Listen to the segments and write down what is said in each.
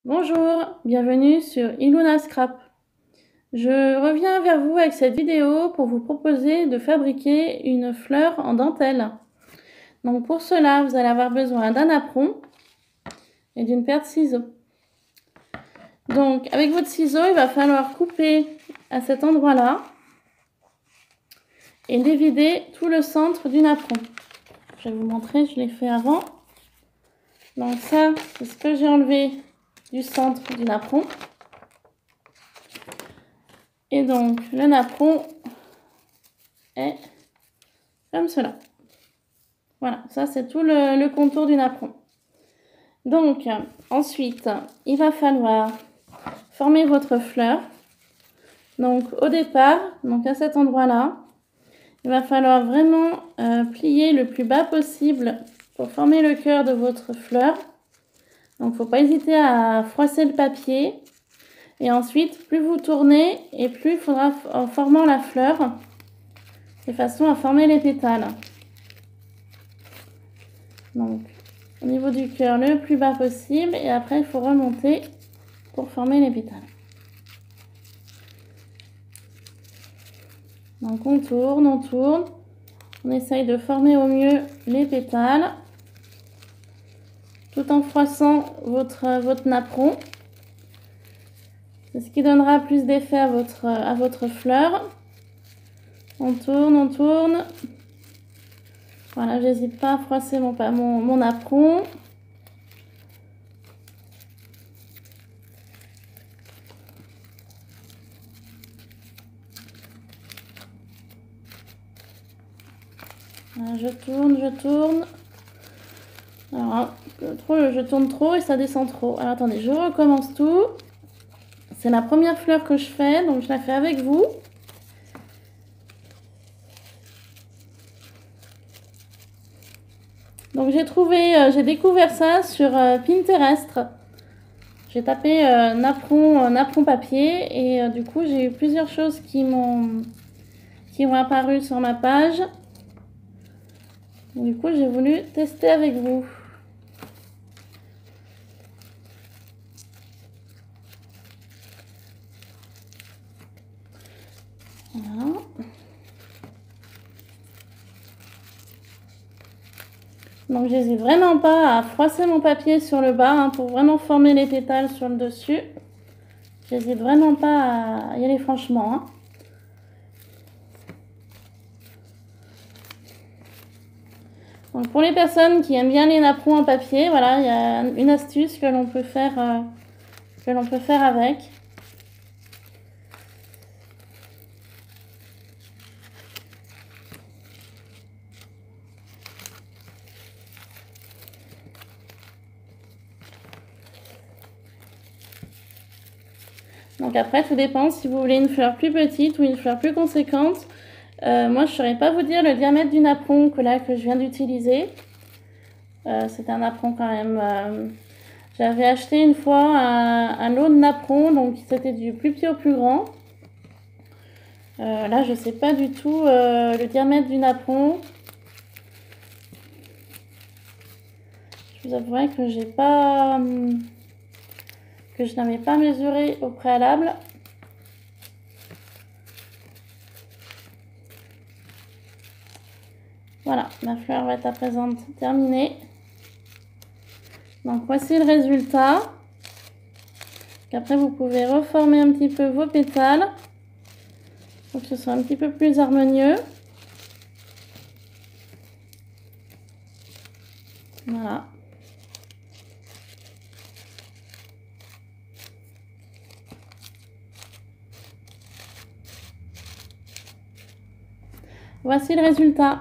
Bonjour, bienvenue sur Iluna Scrap. Je reviens vers vous avec cette vidéo pour vous proposer de fabriquer une fleur en dentelle. Donc pour cela, vous allez avoir besoin d'un apron et d'une paire de ciseaux. Donc avec votre ciseau, il va falloir couper à cet endroit-là et dévider tout le centre d'une apron. Je vais vous montrer, je l'ai fait avant. Donc ça, c'est ce que j'ai enlevé du centre du napperon. Et donc le napperon est comme cela. Voilà, ça c'est tout le contour du napperon. Donc ensuite, il va falloir former votre fleur. Donc au départ, donc à cet endroit-là, il va falloir vraiment plier le plus bas possible pour former le cœur de votre fleur. Donc il ne faut pas hésiter à froisser le papier. Et ensuite, plus vous tournez et plus il faudra, en formant la fleur, de façon à former les pétales. Donc, au niveau du cœur, le plus bas possible. Et après, il faut remonter pour former les pétales. Donc, on tourne, on tourne. On essaye de former au mieux les pétales, tout en froissant votre napperon. C'est ce qui donnera plus d'effet à votre fleur. On tourne, on tourne. Voilà, j'hésite pas à froisser mon napperon. Voilà, je tourne, je tourne. Alors, je tourne trop et ça descend trop. Alors, attendez, je recommence tout. C'est la première fleur que je fais, donc je la fais avec vous. Donc j'ai découvert ça sur Pinterest. J'ai tapé napperon papier et du coup j'ai eu plusieurs choses qui ont apparu sur ma page. Du coup j'ai voulu tester avec vous. Voilà. Donc j'hésite vraiment pas à froisser mon papier sur le bas pour vraiment former les pétales sur le dessus. J'hésite vraiment pas à y aller franchement. Donc pour les personnes qui aiment bien les napperons en papier, voilà, il y a une astuce que l'on peut faire avec. Donc après, tout dépend si vous voulez une fleur plus petite ou une fleur plus conséquente. Moi, je ne saurais pas vous dire le diamètre du napperon que je viens d'utiliser. C'est un napperon quand même. J'avais acheté une fois un lot de napperons, donc c'était du plus petit au plus grand. Là, je ne sais pas du tout le diamètre du napperon. Je vous avouerai que je n'avais pas mesuré au préalable. Voilà, ma fleur va être à présent terminée. Donc voici le résultat. Après, vous pouvez reformer un petit peu vos pétales pour que ce soit un petit peu plus harmonieux. Voilà. Voici le résultat.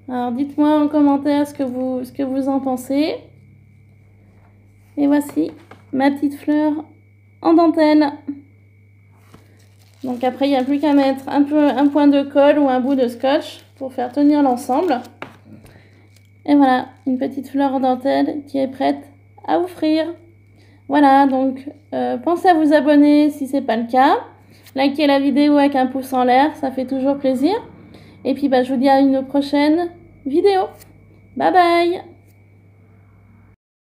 Alors dites-moi en commentaire ce que vous en pensez. Et voici ma petite fleur en dentelle. Donc après, il n'y a plus qu'à mettre un point de colle ou un bout de scotch pour faire tenir l'ensemble. Et voilà, une petite fleur en dentelle qui est prête à offrir. Voilà, donc pensez à vous abonner si ce n'est pas le cas. Likez la vidéo avec un pouce en l'air, ça fait toujours plaisir. Et puis je vous dis à une prochaine vidéo. Bye bye!